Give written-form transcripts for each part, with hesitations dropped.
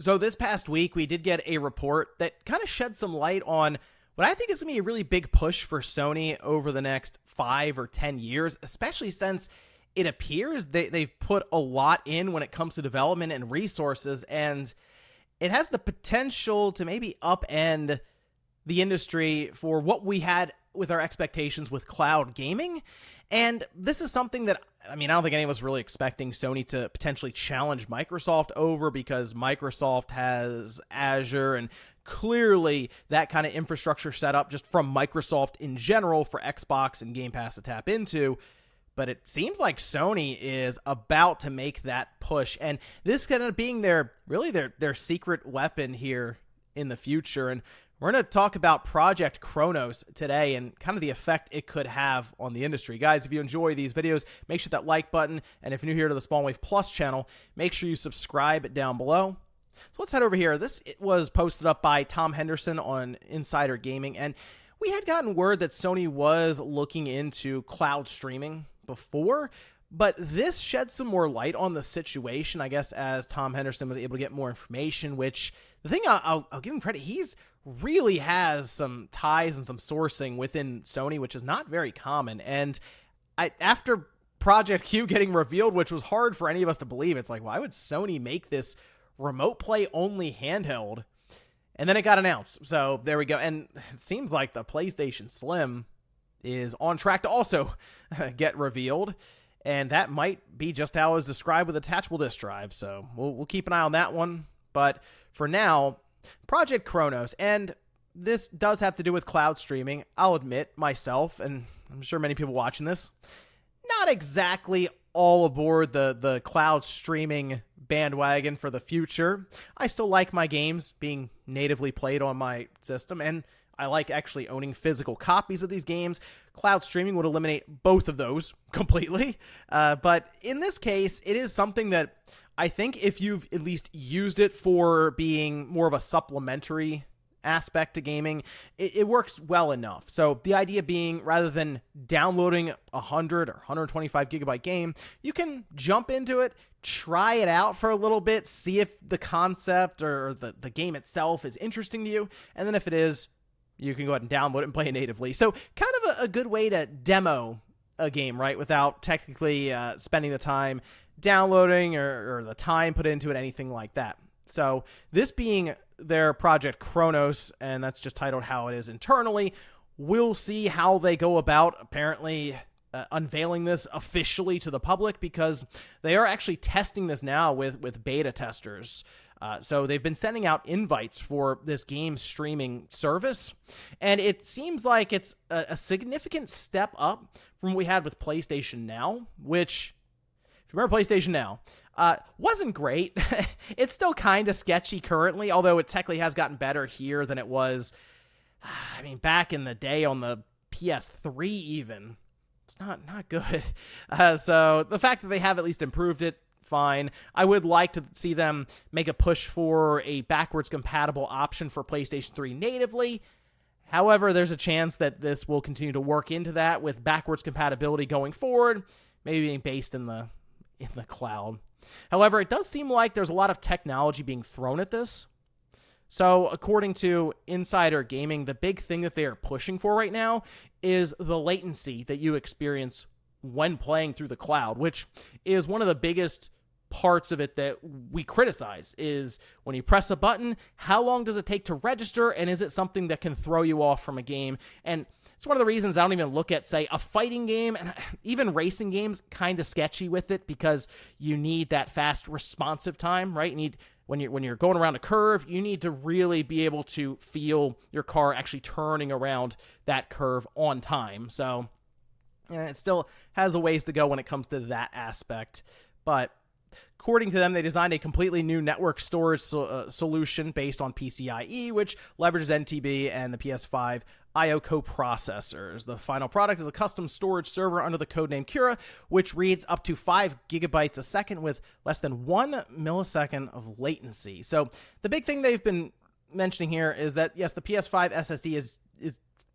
So this past week, we did get a report that kind of shed some light on what I think is going to be a really big push for Sony over the next 5 or 10 years, especially since it appears they've put a lot in when it comes to development and resources, and it has the potential to maybe upend the industry for what we had with our expectations with cloud gaming. And this is something that, I don't think any of us really expecting Sony to potentially challenge Microsoft over, because Microsoft has Azure and clearly that kind of infrastructure set up just from Microsoft in general for Xbox and Game Pass to tap into. But it seems like Sony is about to make that push, and this kind of being their secret weapon here in the future. And we're going to talk about Project Chronos today and kind of the effect it could have on the industry. Guys, if you enjoy these videos, make sure that like button, and if you're new here to the Spawn Wave Plus channel, make sure you subscribe down below. So let's head over here. It was posted up by Tom Henderson on Insider Gaming, and we had gotten word that Sony was looking into cloud streaming before, but this sheds some more light on the situation, I guess, as Tom Henderson was able to get more information, which the thing I'll give him credit, he's really has some ties and some sourcing within Sony, which is not very common. And after Project Q getting revealed, which was hard for any of us to believe, it's like, why would Sony make this remote play only handheld? And then it got announced. So there we go. And it seems like the PlayStation Slim is on track to also get revealed. And that might be just how it was described with attachable disk drive. So we'll keep an eye on that one. But for now, Project Chronos, and this does have to do with cloud streaming. I'll admit myself, and I'm sure many people watching this, not exactly all aboard the cloud streaming bandwagon for the future. I still like my games being natively played on my system, and I like actually owning physical copies of these games. Cloud streaming would eliminate both of those completely. But in this case, it is something that I think if you've at least used it for being more of a supplementary aspect to gaming, it works well enough. So the idea being, rather than downloading 100 or 125 gigabyte game, you can jump into it, try it out for a little bit, see if the concept or the game itself is interesting to you, and then if it is, you can go ahead and download it and play it natively. So kind of a good way to demo a game, right, without technically spending the time downloading or the time put into it, anything like that. So this being their Project Chronos, and that's just titled how it is internally, we'll see how they go about apparently unveiling this officially to the public, because they are actually testing this now with beta testers. So they've been sending out invites for this game streaming service, and it seems like it's a significant step up from what we had with PlayStation Now, which, if you remember PlayStation Now, wasn't great. It's still kind of sketchy currently, although it technically has gotten better here than it was, back in the day on the PS3 even. It's not good. So the fact that they have at least improved it, fine. I would like to see them make a push for a backwards compatible option for PlayStation 3 natively. However, there's a chance that this will continue to work into that with backwards compatibility going forward, maybe being based in the cloud. However, it does seem like there's a lot of technology being thrown at this. So according to Insider Gaming, the big thing that they are pushing for right now is the latency that you experience when playing through the cloud, which is one of the biggest parts of it that we criticize, is when you press a button, how long does it take to register, and is it something that can throw you off from a game? And it's one of the reasons I don't even look at, say, a fighting game, and even racing games, kind of sketchy with it, because you need that fast responsive time, right? You need, when you're going around a curve, you need to really be able to feel your car actually turning around that curve on time. So it still has a ways to go when it comes to that aspect. But according to them, they designed a completely new network storage solution based on PCIe, which leverages NTB and the PS5 I/O coprocessors. The final product is a custom storage server under the codename Cura, which reads up to 5 gigabytes a second with less than 1 millisecond of latency. So the big thing they've been mentioning here is that, yes, the PS5 SSD is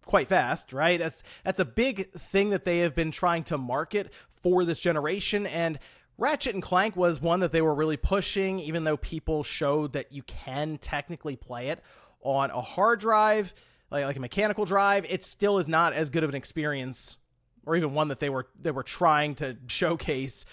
quite fast, right? That's a big thing that they have been trying to market for this generation, and Ratchet and Clank was one that they were really pushing, even though people showed that you can technically play it on a hard drive, like a mechanical drive. It still is not as good of an experience, or even one that they were trying to showcase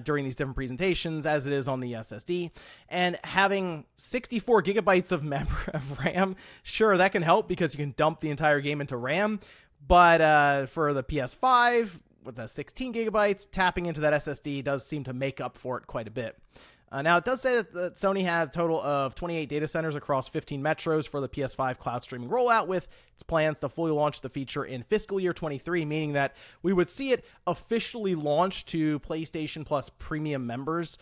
during these different presentations, as it is on the SSD. And having 64 gigabytes of RAM, sure, that can help because you can dump the entire game into RAM. But for the PS5, with that 16 gigabytes, tapping into that SSD does seem to make up for it quite a bit. Now, it does say that Sony has a total of 28 data centers across 15 metros for the PS5 cloud streaming rollout, with its plans to fully launch the feature in fiscal year 23, meaning that we would see it officially launch to PlayStation Plus premium members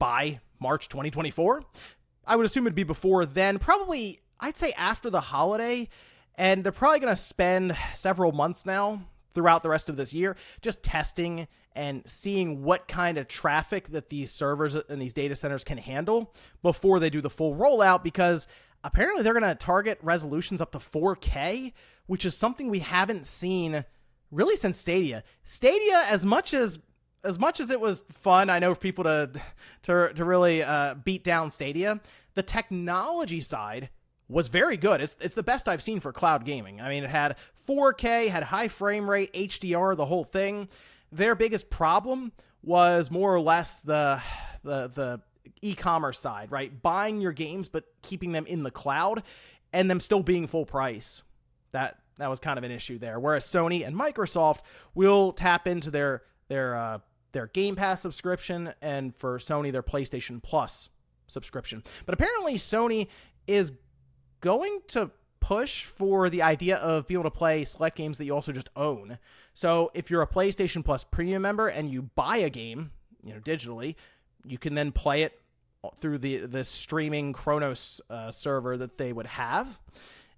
by March 2024. I would assume it'd be before then, probably, I'd say after the holiday, and they're probably going to spend several months now throughout the rest of this year just testing and seeing what kind of traffic that these servers and these data centers can handle before they do the full rollout, because apparently they're going to target resolutions up to 4K, which is something we haven't seen really since Stadia. Stadia, as much as it was fun, I know, for people to really beat down Stadia, the technology side was very good. It's the best I've seen for cloud gaming. I mean, it had 4K, had high frame rate, HDR, the whole thing. Their biggest problem was more or less the e-commerce side, right? Buying your games but keeping them in the cloud and them still being full price. That was kind of an issue there. Whereas Sony and Microsoft will tap into their Game Pass subscription, and for Sony, their PlayStation Plus subscription. But apparently Sony is going to push for the idea of being able to play select games that you also just own. So if you're a PlayStation Plus premium member and you buy a game, digitally, you can then play it through the streaming Chronos server that they would have.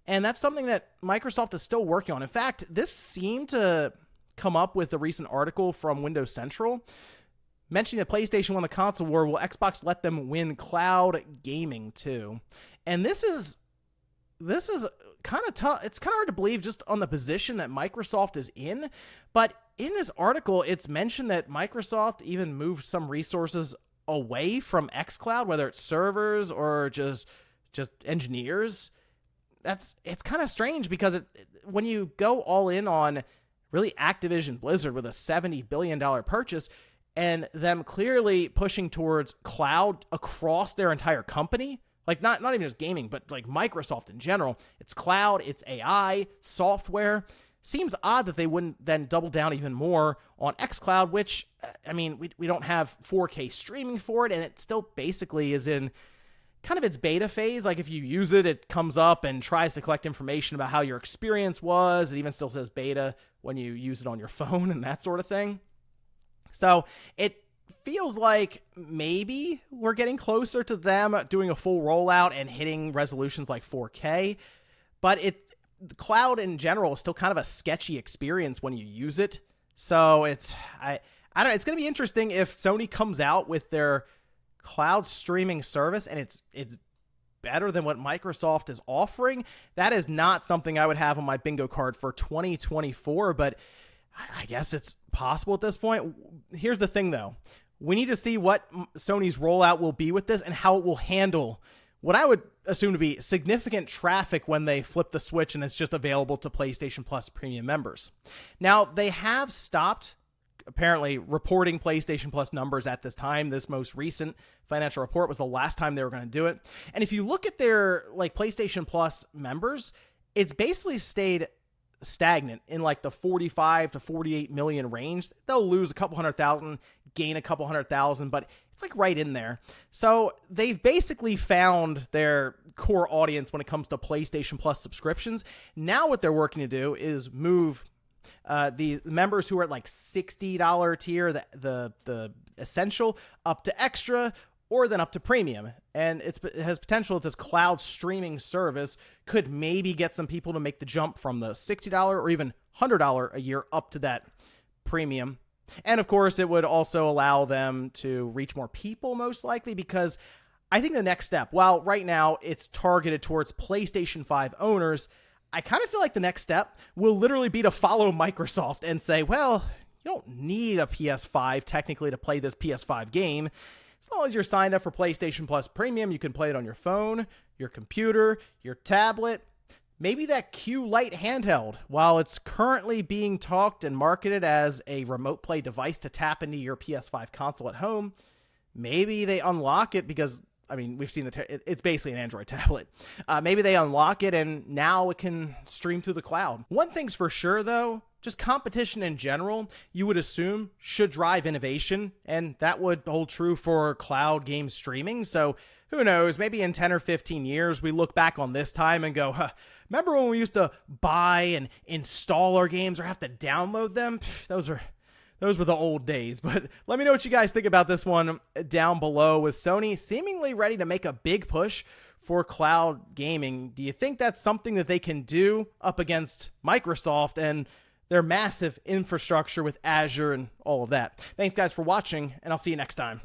And that's something that Microsoft is still working on. In fact, this seemed to come up with a recent article from Windows Central mentioning that PlayStation won the console war. Will Xbox let them win cloud gaming too? And this is kind of tough. It's kind of hard to believe just on the position that Microsoft is in. But in this article, it's mentioned that Microsoft even moved some resources away from xCloud, whether it's servers or just engineers. It's kind of strange because when you go all in on really Activision Blizzard with a $70 billion purchase and them clearly pushing towards cloud across their entire company, like not even just gaming, but like Microsoft in general, it's cloud, it's AI, software. Seems odd that they wouldn't then double down even more on xCloud, which, I mean, we don't have 4K streaming for it, and it still basically is in kind of its beta phase. Like if you use it, it comes up and tries to collect information about how your experience was. It even still says beta when you use it on your phone and that sort of thing. So it feels like maybe we're getting closer to them doing a full rollout and hitting resolutions like 4K, but the cloud in general is still kind of a sketchy experience when you use it. So it's going to be interesting if Sony comes out with their cloud streaming service and it's better than what Microsoft is offering. That is not something I would have on my bingo card for 2024, but I guess it's possible at this point. Here's the thing though. We need to see what Sony's rollout will be with this and how it will handle what I would assume to be significant traffic when they flip the switch and it's just available to PlayStation Plus premium members. Now, they have stopped apparently reporting PlayStation Plus numbers at this time. This most recent financial report was the last time they were going to do it. And if you look at their PlayStation Plus members, it's basically stayed stagnant in the 45 to 48 million range. They'll lose a couple 100,000, gain a couple 100,000, but it's right in there. So they've basically found their core audience when it comes to PlayStation Plus subscriptions. Now what they're working to do is move the members who are at $60 tier, the essential, up to extra, or then up to premium. And it has potential that this cloud streaming service could maybe get some people to make the jump from the $60 or even $100 a year up to that premium. And of course, it would also allow them to reach more people, most likely, because I think the next step, while right now it's targeted towards PlayStation 5 owners, I kind of feel like the next step will literally be to follow Microsoft and say, well, You don't need a PS5 technically to play this PS5 game. As long as you're signed up for PlayStation Plus Premium, you can play it on your phone, your computer, your tablet, maybe that Q Lite handheld. While it's currently being talked and marketed as a remote play device to tap into your PS5 console at home, maybe they unlock it because, I mean, we've seen it's basically an Android tablet. Maybe they unlock it and now it can stream through the cloud. One thing's for sure, though, just competition in general, you would assume, should drive innovation, and that would hold true for cloud game streaming. So who knows, maybe in 10 or 15 years, we look back on this time and go, remember when we used to buy and install our games or have to download them? Those were the old days. But let me know what you guys think about this one down below, with Sony seemingly ready to make a big push for cloud gaming. Do you think that's something that they can do up against Microsoft and their massive infrastructure with Azure and all of that? Thanks guys for watching, and I'll see you next time.